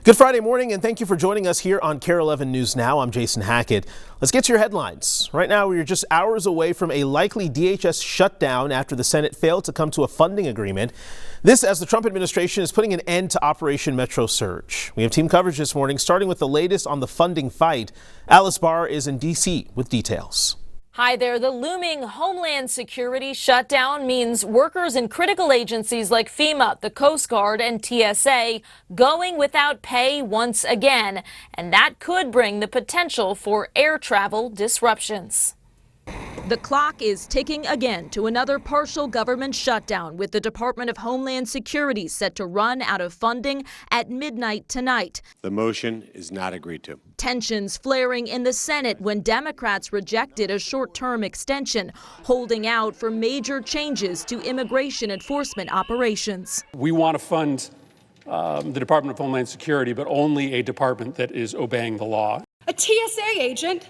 Good Friday morning, and thank you for joining us here on KARE 11 News Now. I'm Jason Hackett. Let's get to your headlines. Right now, we're just hours away from a likely DHS shutdown after the Senate failed to come to a funding agreement. This as the Trump administration is putting an end to Operation Metro Surge. We have team coverage this morning, starting with the latest on the funding fight. Alice Barr is in D.C. with details. Hi there. The looming Homeland Security shutdown means workers in critical agencies like FEMA, the Coast Guard, and TSA going without pay once again. And that could bring the potential for air travel disruptions. The clock is ticking again to another partial government shutdown, with the Department of Homeland Security set to run out of funding at midnight tonight. The motion is not agreed to. Tensions flaring in the Senate when Democrats rejected a short-term extension, holding out for major changes to immigration enforcement operations. We want to fund the Department of Homeland Security, but only a department that is obeying the law. A TSA agent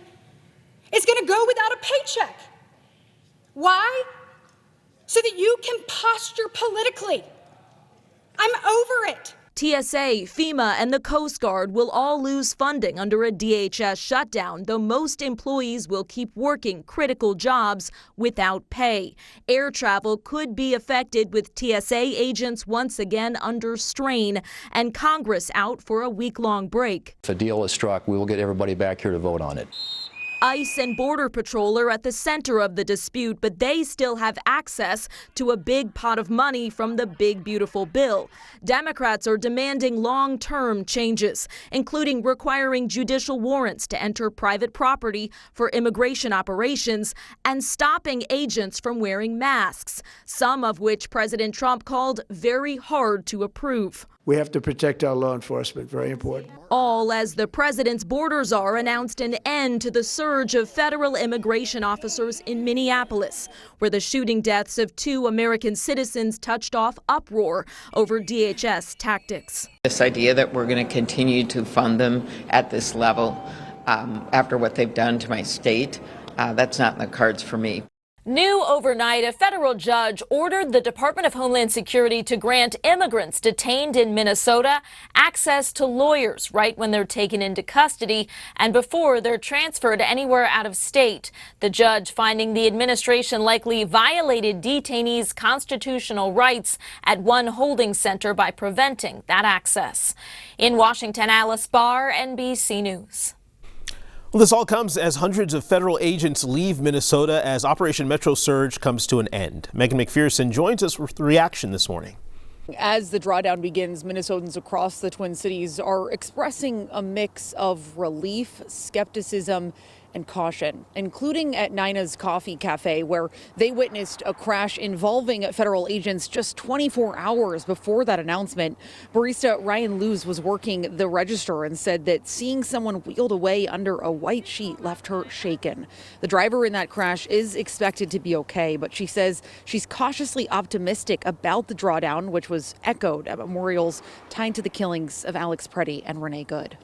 is going to go without a paycheck. Why? So that you can posture politically. I'm over it. TSA, FEMA, and the Coast Guard will all lose funding under a DHS shutdown, though most employees will keep working critical jobs without pay. Air travel could be affected, with TSA agents once again under strain, and Congress out for a week-long break. If a deal is struck, we will get everybody back here to vote on it. ICE and Border Patrol are at the center of the dispute, but they still have access to a big pot of money from the big, beautiful bill. Democrats are demanding long-term changes, including requiring judicial warrants to enter private property for immigration operations and stopping agents from wearing masks, some of which President Trump called very hard to approve. We have to protect our law enforcement, very important. All as the president's border czar announced an end to the surge of federal immigration officers in Minneapolis, where the shooting deaths of 2 American citizens touched off uproar over DHS tactics. This idea that we're going to continue to fund them at this level after what they've done to my state, that's not in the cards for me. New overnight, a federal judge ordered the Department of Homeland Security to grant immigrants detained in Minnesota access to lawyers right when they're taken into custody and before they're transferred anywhere out of state. The judge finding the administration likely violated detainees' constitutional rights at one holding center by preventing that access. In Washington, Alice Barr, NBC News. Well, this all comes as hundreds of federal agents leave Minnesota as Operation Metro Surge comes to an end. Megan McPherson joins us with the reaction this morning. As the drawdown begins, Minnesotans across the Twin Cities are expressing a mix of relief, skepticism, and caution, including at Nina's Coffee Cafe, where they witnessed a crash involving federal agents just 24 hours before that announcement. Barista Ryan Luz was working the register and said that seeing someone wheeled away under a white sheet left her shaken. The driver in that crash is expected to be okay, but she says she's cautiously optimistic about the drawdown, which was echoed at memorials tied to the killings of Alex Preddy and Renee Good.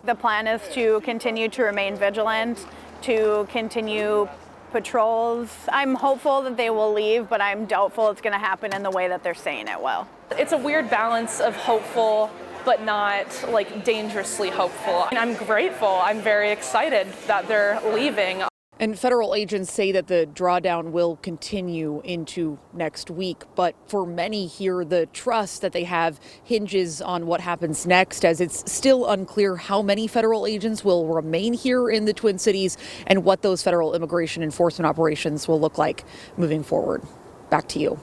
The plan is to continue to remain vigilant, to continue patrols. I'm hopeful that they will leave, but I'm doubtful it's going to happen in the way that they're saying it will. It's a weird balance of hopeful, but not like dangerously hopeful. And I'm grateful. I'm very excited that they're leaving. And federal agents say that the drawdown will continue into next week. But for many here, the trust that they have hinges on what happens next, as it's still unclear how many federal agents will remain here in the Twin Cities and what those federal immigration enforcement operations will look like moving forward. Back to you.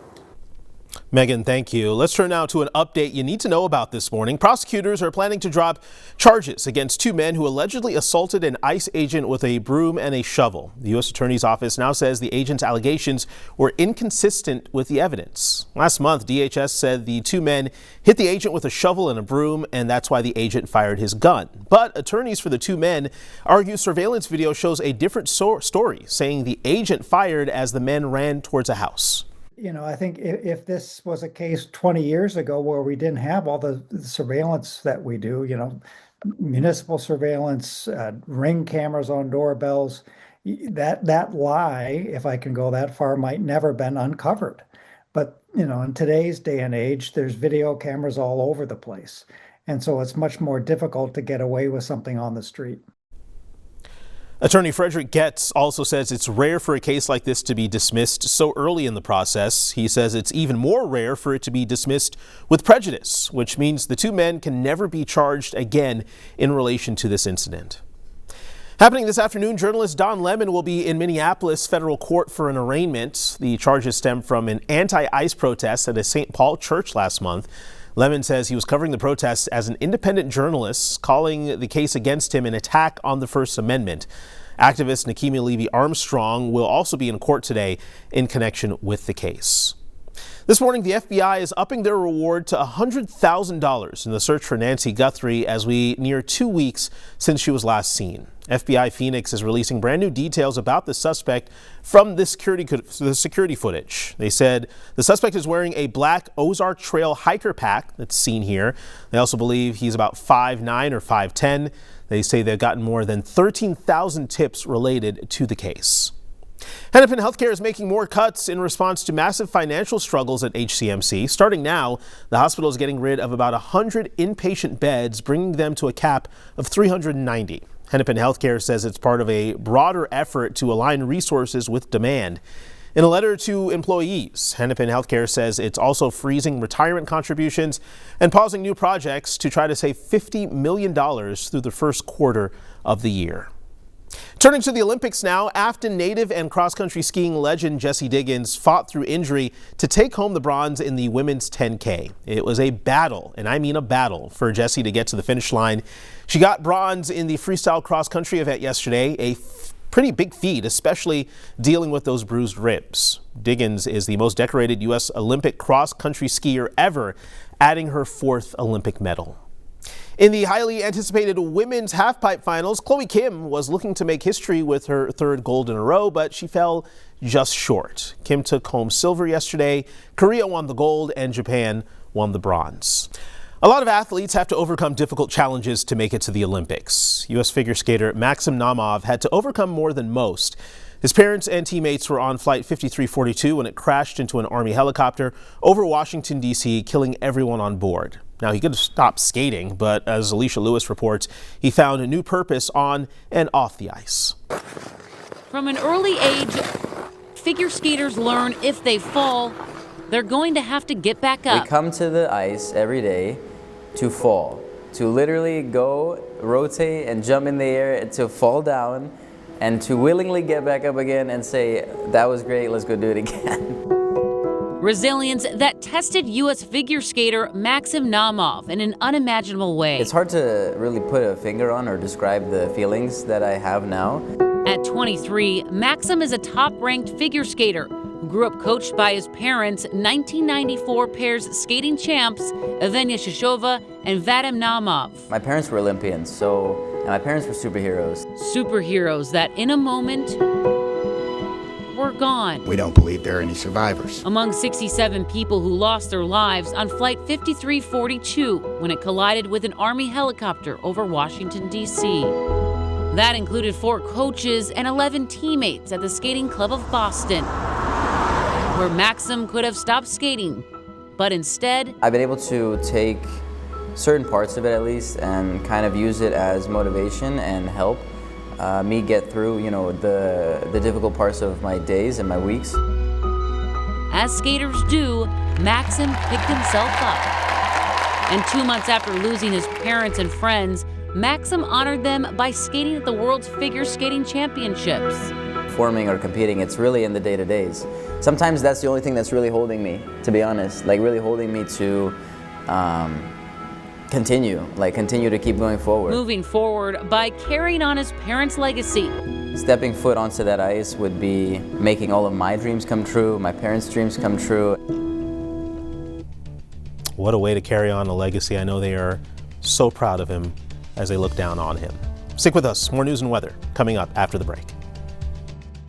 Megan, thank you. Let's turn now to an update you need to know about this morning. Prosecutors are planning to drop charges against 2 men who allegedly assaulted an ICE agent with a broom and a shovel. The U.S. Attorney's Office now says the agent's allegations were inconsistent with the evidence. Last month, DHS said the 2 men hit the agent with a shovel and a broom, and that's why the agent fired his gun. But attorneys for the 2 men argue surveillance video shows a different story, saying the agent fired as the men ran towards a house. You know, I think if this was a case 20 years ago where we didn't have all the surveillance that we do, you know, municipal surveillance, ring cameras on doorbells, that lie, if I can go that far, might never been uncovered. But, you know, in today's day and age, there's video cameras all over the place. And so it's much more difficult to get away with something on the street. Attorney Frederick Getz also says it's rare for a case like this to be dismissed so early in the process. He says it's even more rare for it to be dismissed with prejudice, which means the two men can never be charged again in relation to this incident. Happening this afternoon, journalist Don Lemon will be in Minneapolis federal court for an arraignment. The charges stem from an anti-ICE protest at a St. Paul church last month. Lemon says he was covering the protests as an independent journalist, calling the case against him an attack on the First Amendment. Activist Nikemi Levy Armstrong will also be in court today in connection with the case. This morning, the FBI is upping their reward to $100,000 in the search for Nancy Guthrie as we near 2 weeks since she was last seen. FBI Phoenix is releasing brand new details about the suspect from the security footage. They said the suspect is wearing a black Ozark Trail hiker pack that's seen here. They also believe he's about 5'9" or 5'10". They say they've gotten more than 13,000 tips related to the case. Hennepin Healthcare is making more cuts in response to massive financial struggles at HCMC. Starting now, the hospital is getting rid of about 100 inpatient beds, bringing them to a cap of 390. Hennepin Healthcare says it's part of a broader effort to align resources with demand. In a letter to employees, Hennepin Healthcare says it's also freezing retirement contributions and pausing new projects to try to save $50 million through the first quarter of the year. Turning to the Olympics now, Afton native and cross-country skiing legend Jessie Diggins fought through injury to take home the bronze in the women's 10K. It was a battle, and I mean a battle, for Jessie to get to the finish line. She got bronze in the freestyle cross-country event yesterday, a pretty big feat, especially dealing with those bruised ribs. Diggins is the most decorated U.S. Olympic cross-country skier ever, adding her 4th Olympic medal. In the highly anticipated women's halfpipe finals, Chloe Kim was looking to make history with her 3rd gold in a row, but she fell just short. Kim took home silver yesterday, Korea won the gold, and Japan won the bronze. A lot of athletes have to overcome difficult challenges to make it to the Olympics. U.S. figure skater Maxim Naumov had to overcome more than most. His parents and teammates were on Flight 5342 when it crashed into an Army helicopter over Washington, D.C., killing everyone on board. Now, he could have stopped skating, but as Alicia Lewis reports, he found a new purpose on and off the ice. From an early age, figure skaters learn if they fall, they're going to have to get back up. We come to the ice every day to fall, to literally go, rotate, and jump in the air, to fall down, and to willingly get back up again and say, that was great, let's go do it again. Resilience that tested U.S. figure skater Maxim Naumov in an unimaginable way. It's hard to really put a finger on or describe the feelings that I have now. At 23, Maxim is a top-ranked figure skater who grew up coached by his parents, 1994 pairs skating champs Evgenia Shishova and Vadim Naumov. My parents were Olympians, and my parents were superheroes. Superheroes that in a moment were gone. We don't believe there are any survivors. Among 67 people who lost their lives on Flight 5342 when it collided with an Army helicopter over Washington, D.C. That included 4 coaches and 11 teammates at the Skating Club of Boston, where Maxim could have stopped skating, but instead, I've been able to take certain parts of it at least and kind of use it as motivation and help me get through, the difficult parts of my days and my weeks. As skaters do, Maxim picked himself up. And 2 months after losing his parents and friends, Maxim honored them by skating at the World's Figure Skating Championships. Performing or competing, it's really in the day-to-days. Sometimes that's the only thing that's really holding me, to be honest, really holding me to continue to keep going forward. Moving forward by carrying on his parents' legacy. Stepping foot onto that ice would be making all of my dreams come true, my parents' dreams come true. What a way to carry on a legacy. I know they are so proud of him as they look down on him. Stick with us. More news and weather coming up after the break.